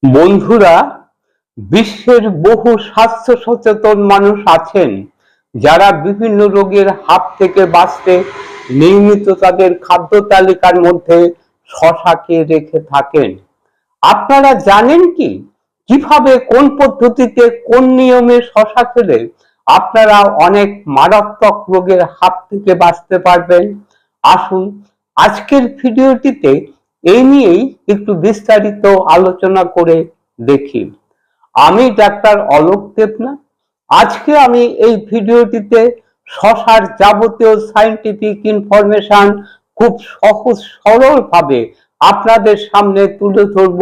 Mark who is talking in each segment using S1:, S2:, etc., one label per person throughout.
S1: বন্ধুরা, বিশ্বের বহু স্বাস্থ্য সচেতন মানুষ আছেন যারা বিভিন্ন রোগের হাত থেকে বাঁচতে নিয়মিত তাদের খাদ্য তালিকার মধ্যে শশাকে রেখে থাকেন। আপনারা জানেন কি কিভাবে, কোন পদ্ধতিতে, কোন নিয়মে শশা খেলে আপনারা অনেক মারাত্মক রোগের হাত থেকে বাঁচতে পারবেন? আসুন আজকের ভিডিওটিতে এই নিয়েই একটু বিস্তারিত আলোচনা করে দেখি। আমি ডাক্তার অলোক দেবনাথ। আজকে আমি এই ভিডিওটিতে শশার যাবতীয় সায়েন্টিফিক ইনফরমেশন খুব সহজ সরল ভাবে আপনাদের সামনে তুলে ধরব,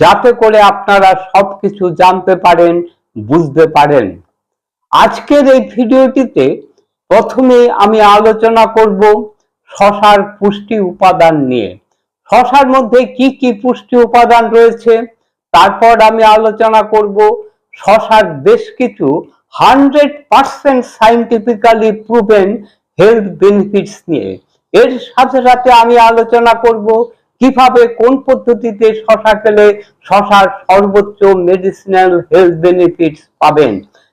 S1: যাতে করে আপনারা সবকিছু জানতে পারেন, বুঝতে পারেন। আজকের এই ভিডিওটিতে প্রথমে আমি আলোচনা করব শশার পুষ্টি উপাদান নিয়ে। শশার মধ্যে কি কি পুষ্টি উপাদান রয়েছে, তারপর আমি আলোচনা করব শশার বেশ কিছু 100% সায়েন্টিফিক্যালি প্রুভেন হেলথ বেনিফিটস নিয়ে। এর সাথে সাথে আমি আলোচনা করব কিভাবে, কোন পদ্ধতিতে শশা খেলে শশার সর্বোচ্চ মেডিসিনাল হেলথ বেনিফিটস পাবেন,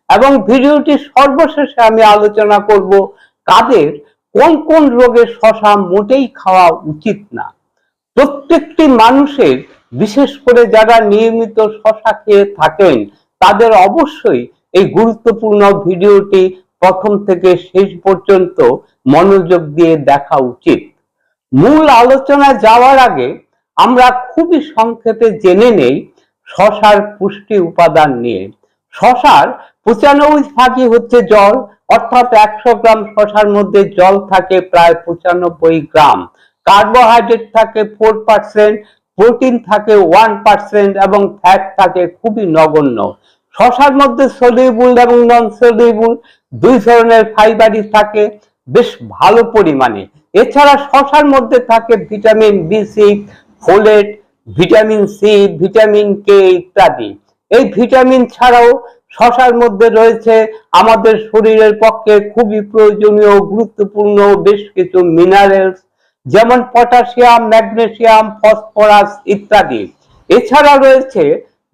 S1: এবং ভিডিওটির সর্বশেষে আমি আলোচনা করব কাদের কোন কোন রোগে শশা মোটেই খাওয়া উচিত না। প্রত্যেকটি মানুষের, বিশেষ করে যারা নিয়মিত শশা খেয়ে থাকেন, তাদের অবশ্যই এই গুরুত্বপূর্ণ ভিডিওটি প্রথম থেকে শেষ পর্যন্ত মনোযোগ দিয়ে দেখা উচিত। মূল আলোচনায় যাওয়ার আগে আমরা খুবই সংক্ষেপে জেনে নেই শশার পুষ্টি উপাদান নিয়ে। শশার 95% হচ্ছে জল, অর্থাৎ 100 গ্রাম শশার মধ্যে জল থাকে প্রায় 95 গ্রাম। কার্বোহাইড্রেট থাকে 4%, প্রোটিন থাকে 1% এবং ফ্যাট থাকে খুবই নগণ্য। শশার মধ্যে সলিউবল এবং নন সলিউবল দুই ধরনের ফাইবারই থাকে বেশ ভালো পরিমাণে। এছাড়া শশার মধ্যে থাকে vitamin B6, folate, vitamin C, vitamin K ইত্যাদি। এই ভিটামিন ছাড়াও শশার মধ্যে রয়েছে আমাদের শরীরের পক্ষে খুবই প্রয়োজনীয় গুরুত্বপূর্ণ বেশ কিছু মিনারেলস, যেমন পটাশিয়াম, ম্যাগনেসিয়াম, ফসফরাস ইত্যাদি। এছাড়া রয়েছে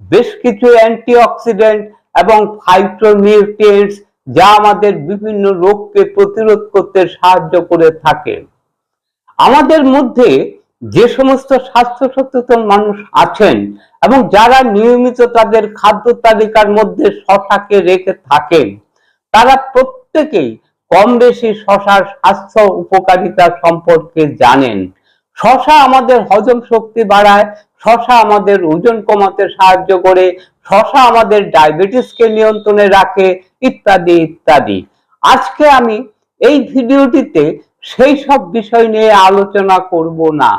S1: বেশ কিছু অ্যান্টিঅক্সিডেন্ট এবং ফাইটোনিউট্রিয়েন্টস, যা আমাদের বিভিন্ন রোগকে প্রতিরোধ করতে সাহায্য করে থাকে। আমাদের মধ্যে যে সমস্ত স্বাস্থ্য সচেতন মানুষ আছেন এবং যারা নিয়মিত তাদের খাদ্য তালিকার মধ্যে শশাকে রেখে থাকেন, তারা প্রত্যেকেই কম বেশি শশার স্বাস্থ্য উপকারিতা সম্পর্কে জানেন। শশা আমাদের হজম শক্তি বাড়ায়, শশা আমাদের ওজন কমাতে সাহায্য করে, শশা আমাদের ডায়াবেটিসকে নিয়ন্ত্রণে রাখে ইত্যাদি ইত্যাদি। আজকে আমি এই ভিডিওটিতে সেই সব বিষয় নিয়ে আলোচনা করব না,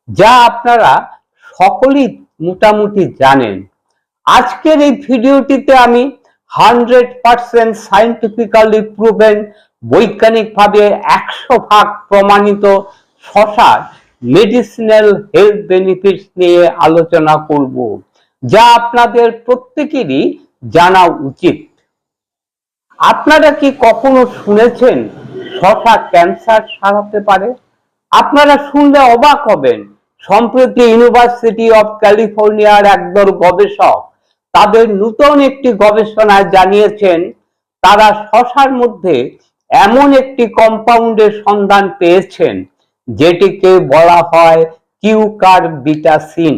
S1: যা আপনারা সকলেই মোটামুটি জানেন। আজকের এই ভিডিওটিতে আমি 100% সায়েন্টিফিক্যালি প্রুভেন, বৈজ্ঞানিকভাবে 100% প্রমাণিত শশার মেডিসিনাল হেলথ বেনিফিটস নিয়ে আলোচনা করব, যা আপনাদের প্রত্যেকেরই জানা উচিত। আপনারা কি কখনো শুনেছেন শশা ক্যান্সার সারাতে পারে? আপনারা শুনলে অবাক হবেন। সম্প্রতি ইউনিভার্সিটি অফ ক্যালিফোর্নিয়ার একদল গবেষক তাদের নতুন একটি গবেষণায় জানিয়েছেন তারা শশার মধ্যে এমন একটি কম্পাউন্ডের সন্ধান পেয়েছেন যেটিকে বলা হয় কিউকারবিটাসিন।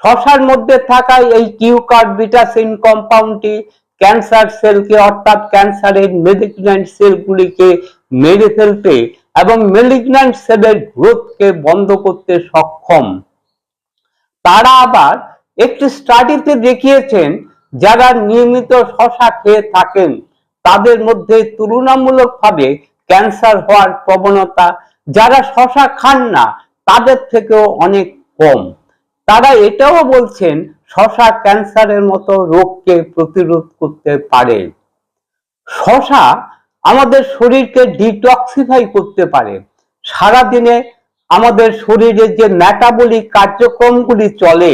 S1: শশার মধ্যে থাকা এই কিউকারবিটাসিন কম্পাউন্ডটি ক্যান্সার সেলকে, অর্থাৎ ক্যান্সারের মেলিগন্যান্ট সেলগুলিকে মেরে ফেলতে এবং মেলিগন্যান্ট সেলের গ্রোথকে বন্ধ করতে সক্ষম। তারা আবার একটি স্টাডিতে দেখিয়েছেন যারা নিয়মিত শশা খেয়ে থাকেন তাদের মধ্যে তুলনামূলকভাবে ক্যান্সার হওয়ার প্রবণতা যারা শশা খান না তাদের থেকেও অনেক কম। তারা এটাও বলছেন শশা ক্যান্সারের মতো রোগকে প্রতিরোধ করতে পারে। শশা আমাদের শরীরকে ডিটক্সিফাই করতে পারে। সারাদিনে আমাদের শরীরে যে মেটাবলিক কার্যক্রমগুলি চলে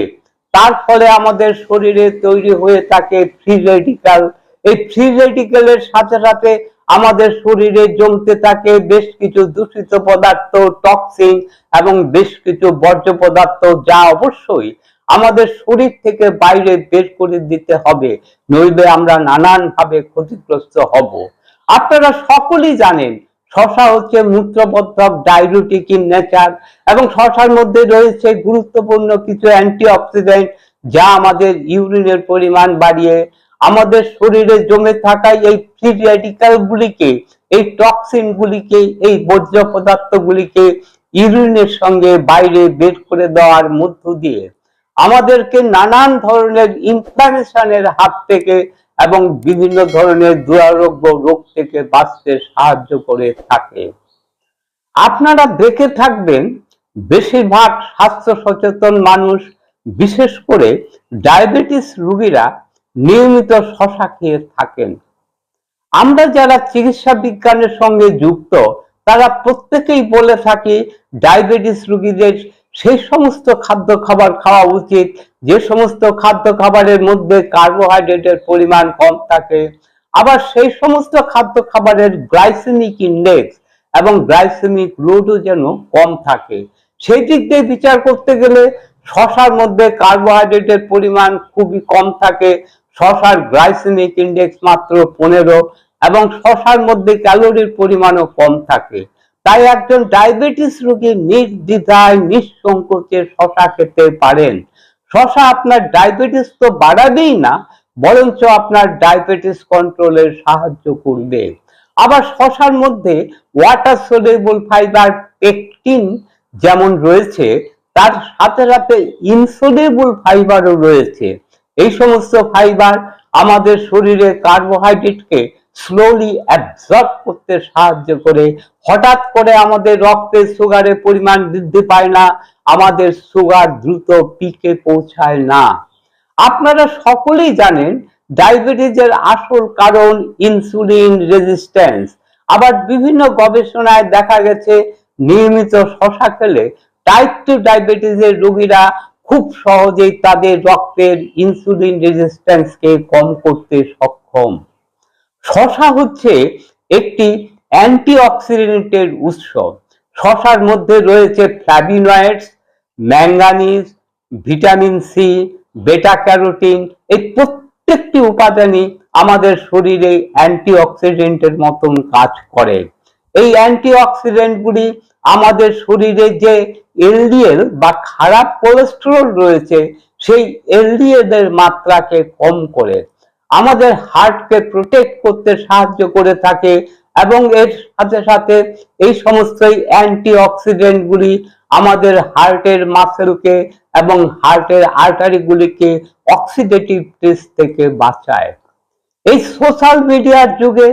S1: তার ফলে আমাদের শরীরে তৈরি হয়ে থাকে ফ্রি রেডিক্যাল। এই ফ্রি রেডিক্যালের সাথে সাথে আমাদের শরীরে জমতে থাকে বেশ কিছু দূষিত পদার্থ, টক্সিন এবং বেশ কিছু বর্জ্য পদার্থ, যা অবশ্যই আমাদের শরীর থেকে বাইরে বের করে দিতে হবে, নইলে আমরা নানানভাবে ক্ষতিগ্রস্ত হব। আপনারা সকলেই জানেন শসা হচ্ছে মূত্রবর্ধক, ডায়ুরেটিক ইন নেচার, এবং শসার মধ্যে রয়েছে গুরুত্বপূর্ণ কিছু অ্যান্টিঅক্সিডেন্ট যা আমাদের ইউরিনের পরিমাণ বাড়িয়ে আমাদের শরীরে জমে থাকা এই ফ্রি রেডিক্যাল গুলিকে, এই টক্সিন গুলিকে, এই বর্জ্য পদার্থ গুলিকে ইউরিনের সঙ্গে বাইরে বের করে দেওয়ার মধ্য দিয়ে আমাদেরকে নানান ধরনের ইনফ্লামেশনের হাত থেকে এবং বিভিন্ন ধরনের দুরারোগ্য রোগ থেকে বাঁচতে সাহায্য করে থাকে। আপনারা দেখে থাকবেন বেশিরভাগ স্বাস্থ্য সচেতন মানুষ, বিশেষ করে ডায়াবেটিস রোগীরা নিয়মিত শসা খেয়ে থাকেন। আমরা যারা চিকিৎসা বিজ্ঞানের সঙ্গে যুক্ত তারা প্রত্যেকেই বলে থাকি ডায়াবেটিস রোগীদের সেই সমস্ত খাদ্য খাবার খাওয়া উচিত যে সমস্ত খাদ্য খাবারের মধ্যে কার্বোহাইড্রেটের পরিমাণ কম থাকে, আবার সেই সমস্ত খাদ্য খাবারের গ্লাইসেমিক ইন্ডেক্স এবং গ্লাইসেমিক লোডও যেন কম থাকে। সেই দিক দিয়ে বিচার করতে গেলে শসার মধ্যে কার্বোহাইড্রেটের পরিমাণ খুবই কম থাকে, শসার গ্লাইসেমিক ইন্ডেক্স মাত্র 15 এবং শসার মধ্যে ক্যালোরির পরিমাণও কম থাকে। তাই একজন ডায়াবেটিস রোগী নির্দ্বিধায় নিঃসংকোচে শসা খেতে পারেন। শসা আপনার ডায়াবেটিস তো বাড়াবেই না, বরঞ্চ আপনার ডায়াবেটিস কন্ট্রোলে সাহায্য করবে। আবার শসার মধ্যে ওয়াটার সলিউবল ফাইবার পেকটিন যেমন রয়েছে, তার সাথে সাথে ইনসলিউবল ফাইবারও রয়েছে। এই সমস্ত ফাইবার আমাদের শরীরে কার্বোহাইড্রেটকে স্লোলি অ্যাবজর্ব করতে সাহায্য করে। হঠাৎ করে আমাদের রক্তে সুগারের পরিমাণ বৃদ্ধি পায় না, আমাদের সুগার দ্রুত পিকে পৌঁছায় না। আপনারা সকলেই জানেন ডায়াবেটিসের আসল কারণ ইনসুলিন রেজিস্ট্যান্স। আবার বিভিন্ন গবেষণায় দেখা গেছে নিয়মিত শসা খেলে টাইপ 2 ডায়াবেটিসের রোগীরা খুব সহজেই তাদের রক্তের ইনসুলিন রেজিস্ট্যান্সকে কম করতে সক্ষম। শসা হচ্ছে একটি অ্যান্টিঅক্সিডেন্টের উৎস। শসার মধ্যে রয়েছে flavonoids, manganese, vitamin C, beta carotene. এই প্রত্যেকটি উপাদানই আমাদের শরীরে অ্যান্টিঅক্সিডেন্টের মতন কাজ করে। এই অ্যান্টিঅক্সিডেন্টগুলি আমাদের শরীরে যে এলডিএল বা খারাপ কোলেস্টেরল রয়েছে সেই এলডিএল এর মাত্রাকে কম করে আমাদের হার্টকে প্রোটেক্ট করতে সাহায্য করে থাকে, এবং এর সাথে সাথে এই সমস্ত অ্যান্টিঅক্সিডেন্ট গুলি আমাদের হার্টের মাসেলকে এবং হার্টের আর্টারিগুলিকে অক্সিডেটিভ স্ট্রেস থেকে বাঁচায়। এই সোশ্যাল মিডিয়ার যুগে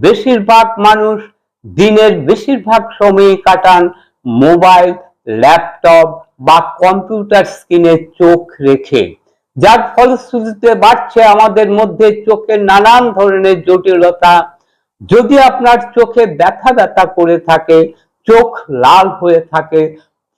S1: বেশিরভাগ মানুষ দিনের বেশিরভাগ সময় কাটান মোবাইল, ল্যাপটপ বা কম্পিউটার স্ক্রিনে চোখ রেখে, যার ফলশ্রুতিতে বাড়ছে আমাদের মধ্যে চোখের নানান ধরনের জটিলতা। যদি আপনার চোখে ব্যথা ব্যথা করে থাকে, চোখ লাল হয়ে থাকে,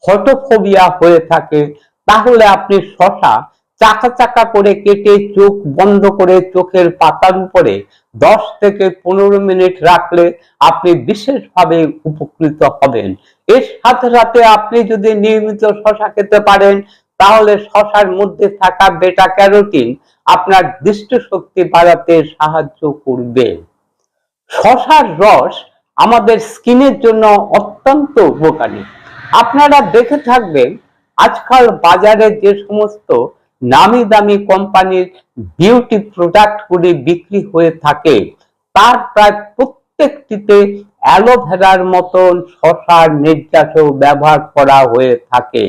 S1: ফটোফোবিয়া হয়ে থাকে, তাহলে আপনি শসা চাকা চাকা করে কেটে চোখ বন্ধ করে চোখের পাতার উপরে 10 থেকে 15 মিনিট রাখলে আপনি বিশেষভাবে উপকৃত হবেন। এর সাথে সাথে আপনি যদি নিয়মিত শসা খেতে পারেন তাহলে শসার মধ্যে থাকা বেটা ক্যারোটিন আপনার দৃষ্টিশক্তি বাড়াতে সাহায্য করবে। শসার রস আমাদের স্কিনের জন্য অত্যন্ত উপকারী। আপনারা দেখে থাকবেন আজকাল বাজারে যে সমস্ত নামি দামি কোম্পানির বিউটি প্রোডাক্টগুলি বিক্রি হয়ে থাকে তার প্রায় প্রত্যেকটিতে অ্যালোভেরার মতন শসার নির্যাসও ব্যবহার করা হয়ে থাকে।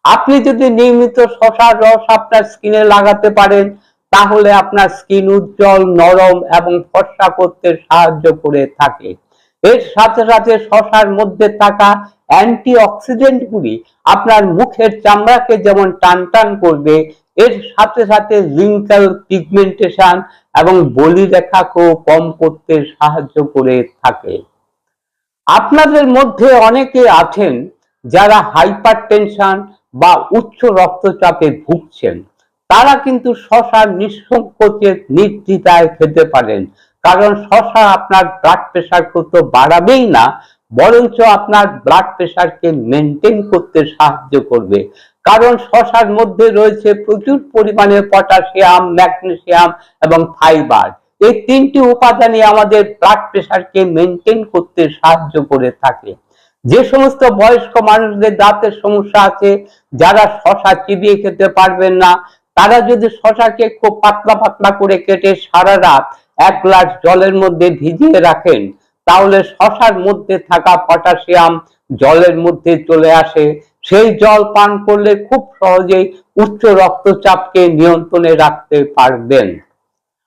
S1: আপনি যদি নিয়মিত শসার রস আপনার স্কিনে লাগাতে পারেন তাহলে আপনার স্কিন উজ্জ্বল, নরম এবং ফর্সা করতে সাহায্য করে থাকে। এর সাথে সাথে শসার মধ্যে থাকা অ্যান্টিঅক্সিডেন্ট গুলি আপনার মুখের চামড়াকে যেমন টান টান করবে, এর সাথে সাথে রিঙ্কেল, পিগমেন্টেশন এবং বলিরেখাকেও কম করতে সাহায্য করে থাকে। আপনাদের মধ্যে অনেকে আছেন যারা হাইপারটেনশন বা উচ্চ রক্তচাপে ভুগছেন, তারা কিন্তু শসা নিঃসংকোচে নির্দ্বিধায় খেতে পারেন, কারণ শসা আপনার ব্লাড প্রেশার তো বাড়াবেই না, বরঞ্চ আপনার ব্লাড প্রেশারকে মেনটেন করতে সাহায্য করবে। কারণ শসার মধ্যে রয়েছে প্রচুর পরিমাণে পটাশিয়াম, ম্যাগনেসিয়াম এবং ফাইবার। এই তিনটি উপাদানই আমাদের ব্লাড প্রেশারকে মেনটেন করতে সাহায্য করে থাকে। যে সমস্ত বয়স্ক মানুষদের দাঁতের সমস্যা আছে, যারা শসা চিবিয়ে খেতে পারবেন না, তারা যদি শসাকে খুব পাতলা পাতলা করে কেটে সারা রাত 1 গ্লাস জলের মধ্যে ভিজিয়ে রাখেন, তাহলে শসার মধ্যে থাকা পটাশিয়াম জলের মধ্যে চলে আসে। সেই জল পান করলে খুব সহজেই উচ্চ রক্তচাপকে নিয়ন্ত্রণে রাখতে পারবেন।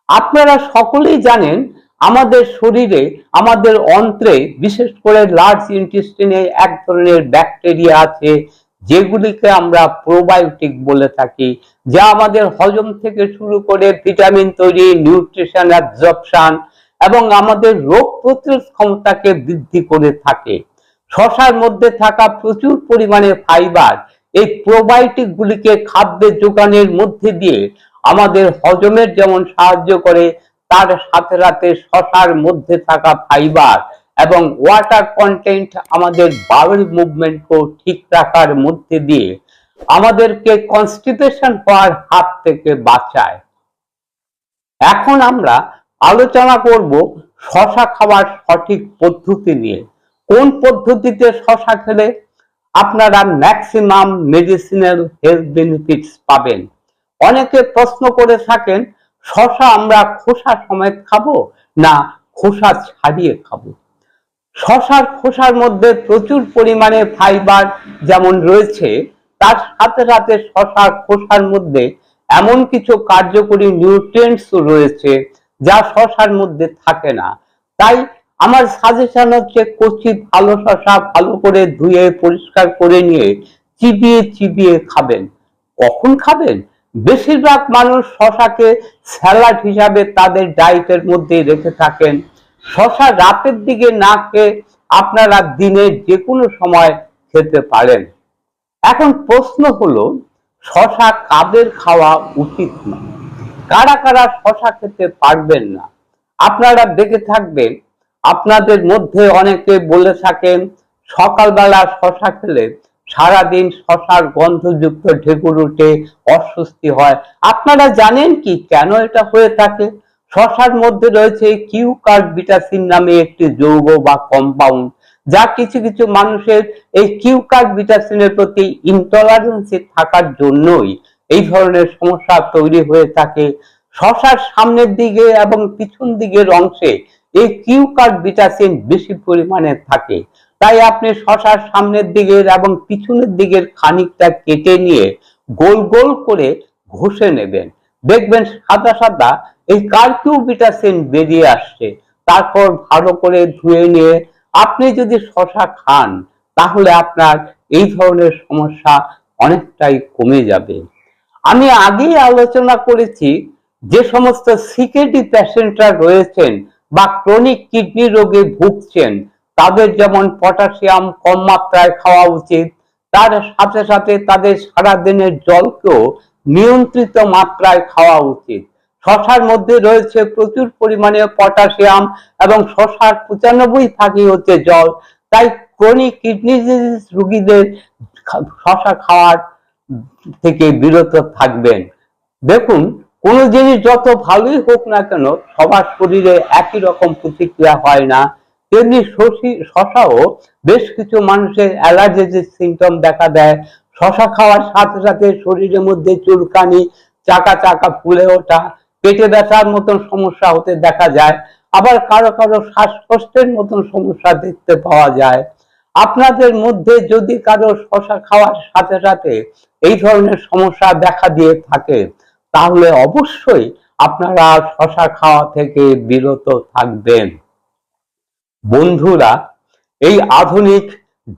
S1: আপনারা সকলেই জানেন আমাদের শরীরে, আমাদের অন্ত্রে, বিশেষ করে লার্জ ইন্টেস্টিনে এক ধরনের ব্যাকটেরিয়া আছে যেগুলিকে আমরা প্রোবায়োটিক বলে থাকি, যা আমাদের হজম থেকে শুরু করে ভিটামিন তৈরি, নিউট্রিশন অ্যাবজর্পশন এবং আমাদের রোগ প্রতিরোধ ক্ষমতাকে বৃদ্ধি করে থাকে। শসার মধ্যে থাকা প্রচুর পরিমাণে ফাইবার এই প্রোবায়োটিক গুলিকে খাদ্যে যোগানের মধ্যে দিয়ে আমাদের হজমের যেমন সাহায্য করে, তার সাথে সাথে শসার মধ্যে থাকা ফাইবার এবং ওয়াটার কন্টেন্ট আমাদের বাউল মুভমেন্টকে ঠিক রাখার মধ্যে দিয়ে আমাদেরকে কনস্টিপেশন হওয়ার হাত থেকে বাঁচায়। এখন আমরা আলোচনা করব শসা খাওয়ার সঠিক পদ্ধতি নিয়ে। কোন পদ্ধতিতে শসা খেলে আপনারা ম্যাক্সিমাম মেডিসিনাল হেলথ বেনিফিটস পাবেন। অনেকে প্রশ্ন করে থাকেন, শসা আমরা খোসা সমেত খাবো না খোসা ছাড়িয়ে খাবো? শসার খোসার মধ্যে প্রচুর পরিমাণে ফাইবার যেমন রয়েছে, তার সাথে সাথে শসার খোসার মধ্যে এমন কিছু কার্যকরী নিউট্রিয়েন্টস রয়েছে যা শসার মধ্যে থাকে না। তাই আমার সাজেশন হচ্ছে, কচি ভালো শসা ভালো করে ধুয়ে পরিষ্কার করে নিয়ে চিবিয়ে চিবিয়ে খাবেন। কখন খাবেন? বেশিরভাগ মানুষ শসাকে স্যালাড হিসাবে তাদের ডায়েটের মধ্যে রেখে থাকেন। শসা রাতের দিকে না খেয়ে আপনারা দিনের যে কোনো সময় খেতে পারেন। এখন প্রশ্ন হলো, শসা কাদের খাওয়া উচিত না? কারা কারা শসা খেতে পারবেন না? আপনারা দেখে থাকবেন, আপনাদের মধ্যে অনেকে বলে থাকেন সকালবেলা শসা খেলে সারাদিন শসার গন্ধযুক্ত ঢেকুর উঠে, অস্বস্তি হয়। আপনারা জানেন কি কেন এটা হয়ে থাকে? শসার মধ্যে রয়েছে কিউকার্বিটাসিন নামে একটি যৌগ বা কম্পাউন্ড, যা কিছু কিছু মানুষের এই কিউকার্বিটাসিনের প্রতি ইনটলারেন্সি থাকার জন্যই এই ধরনের সমস্যা তৈরি হয়ে থাকে। শসার সামনের দিকে এবং পিছন দিকের অংশে এই কিউকার্বিটাসিন বেশি পরিমাণে থাকে। তাই আপনি শসার সামনের দিকের এবং পিছনের দিকের খানিকটা কেটে নিয়ে গোল গোল করে ঘষে নেবেন। দেখবেন সাদা সাদা এই কার্কিউবিটাসিন বেরিয়ে আসছে। তারপর ভালো করে ধুয়ে নিয়ে আপনি যদি শসা খান, তাহলে আপনার এই ধরনের সমস্যা অনেকটাই কমে যাবে। আমি আগেই আলোচনা করেছি, যে সমস্ত সিকেডি পেশেন্টরা রয়েছেন বা ক্রনিক কিডনি রোগে ভুগছেন, তাদের যেমন পটাশিয়াম কম মাত্রায় খাওয়া উচিত, তার সাথে সাথে তাদের সারাদিনের জলকেও নিয়ন্ত্রিত মাত্রায় খাওয়া উচিত। শসার মধ্যে রয়েছে প্রচুর পরিমাণে পটাশিয়াম এবং শসার 95% হচ্ছে জল। তাই ক্রনিক কিডনি ডিজিজ রোগীদের শসা খাওয়ার থেকে বিরত থাকবেন। দেখুন, কোনো জিনিস যত ভালোই হোক না কেন, সবার শরীরে একই রকম প্রতিক্রিয়া হয় না। তেমনি শসাও বেশ কিছু মানুষের অ্যালার্জির সিমটম দেখা দেয়। শসা খাওয়ার সাথে সাথে শরীরের মধ্যে চুলকানি, চাকা চাকা ফুলে ওঠা, পেটে ব্যথার মতন সমস্যা হতে দেখা যায়। আবার কারো কারো শ্বাসকষ্টের মতন সমস্যা দেখতে পাওয়া যায়। আপনাদের মধ্যে যদি কারো শসা খাওয়ার সাথে সাথে এই ধরনের সমস্যা দেখা দিয়ে থাকে, তাহলে অবশ্যই আপনারা শসা খাওয়া থেকে বিরত থাকবেন। বন্ধুরা, এই আধুনিক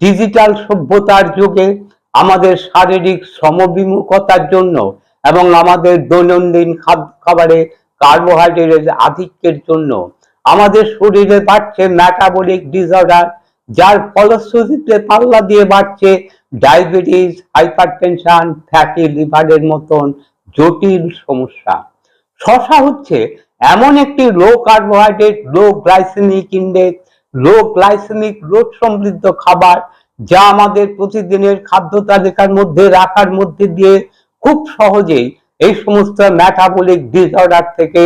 S1: ডিজিটাল সভ্যতার যুগে আমাদের শারীরিক শ্রমবিমুখতার জন্য এবং আমাদের দৈনন্দিন খাবারে কার্বোহাইড্রেটের আধিক্যের জন্য আমাদের শরীরে বাড়ছে মেটাবলিক ডিসঅর্ডার, যার ফলশ্রুতিতে পাল্লা দিয়ে বাড়ছে ডায়াবেটিস, হাইপারটেনশন, ফ্যাটি লিভারের মতন জটিল সমস্যা। শসা হচ্ছে এমন একটি লো কার্বোহাইড্রেট, লো গ্লাইসেমিক ইন্ডেক্স লো গ্লাইসেমিক, রোগ সমৃদ্ধ খাবার, যা আমাদের প্রতিদিনের খাদ্য তালিকার মধ্যে রাখার মধ্যে দিয়ে খুব সহজেই এই সমস্ত মেটাবলিক ডিসঅর্ডার থেকে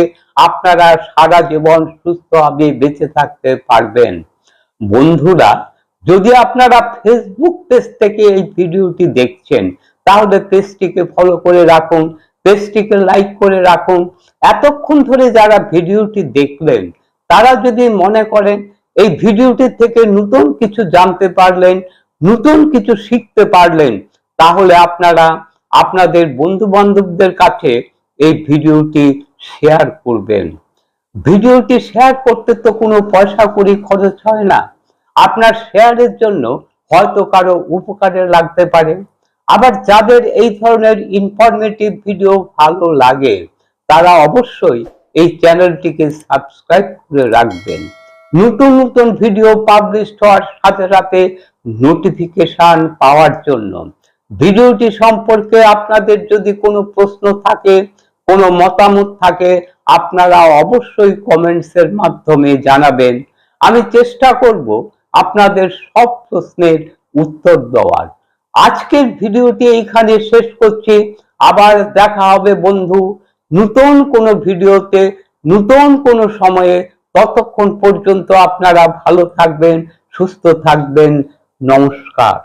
S1: আপনারা সারা জীবন সুস্থভাবে বেঁচে থাকতে পারবেন। বন্ধুরা, যদি আপনারা ফেসবুক পেজ থেকে এই ভিডিওটি দেখছেন, তাহলে পেজটিকে ফলো করে রাখুন, পেজটিকে লাইক করে রাখুন। এতক্ষণ ধরে যারা ভিডিওটি দেখলেন, তারা যদি মনে করেন এই ভিডিওটি থেকে নতুন কিছু জানতে পারলেন, নতুন কিছু শিখতে পারলেন, তাহলে আপনারা আপনাদের বন্ধু বান্ধবদের কাছে এই ভিডিওটি শেয়ার করবেন। ভিডিওটি শেয়ার করতে তো কোনো পয়সা কড়ি খরচ হয় না। আপনার শেয়ারের জন্য হয়তো কারো উপকারে লাগতে পারে। আবার যাদের এই ধরনের ইনফরমেটিভ ভিডিও ভালো লাগে, তারা অবশ্যই এই চ্যানেলটিকে সাবস্ক্রাইব করে রাখবেন। নতুন নতুন ভিডিও পাবলিশ হওয়ার সাথে সাথে নোটিফিকেশন পাওয়ার জন্য। ভিডিওটি সম্পর্কে আপনাদের যদি কোনো প্রশ্ন থাকে, কোনো মতামত থাকে, আপনারা অবশ্যই কমেন্টসের মাধ্যমে জানাবেন। আমি চেষ্টা করব আপনাদের সব প্রশ্নের উত্তর দেওয়ার। আজকের ভিডিওটি এইখানে শেষ করছি। আবার দেখা হবে বন্ধু নতুন কোনো ভিডিওতে, নতুন কোনো সময়ে। ততক্ষণ পর্যন্ত আপনারা ভালো থাকবেন, সুস্থ থাকবেন। নমস্কার।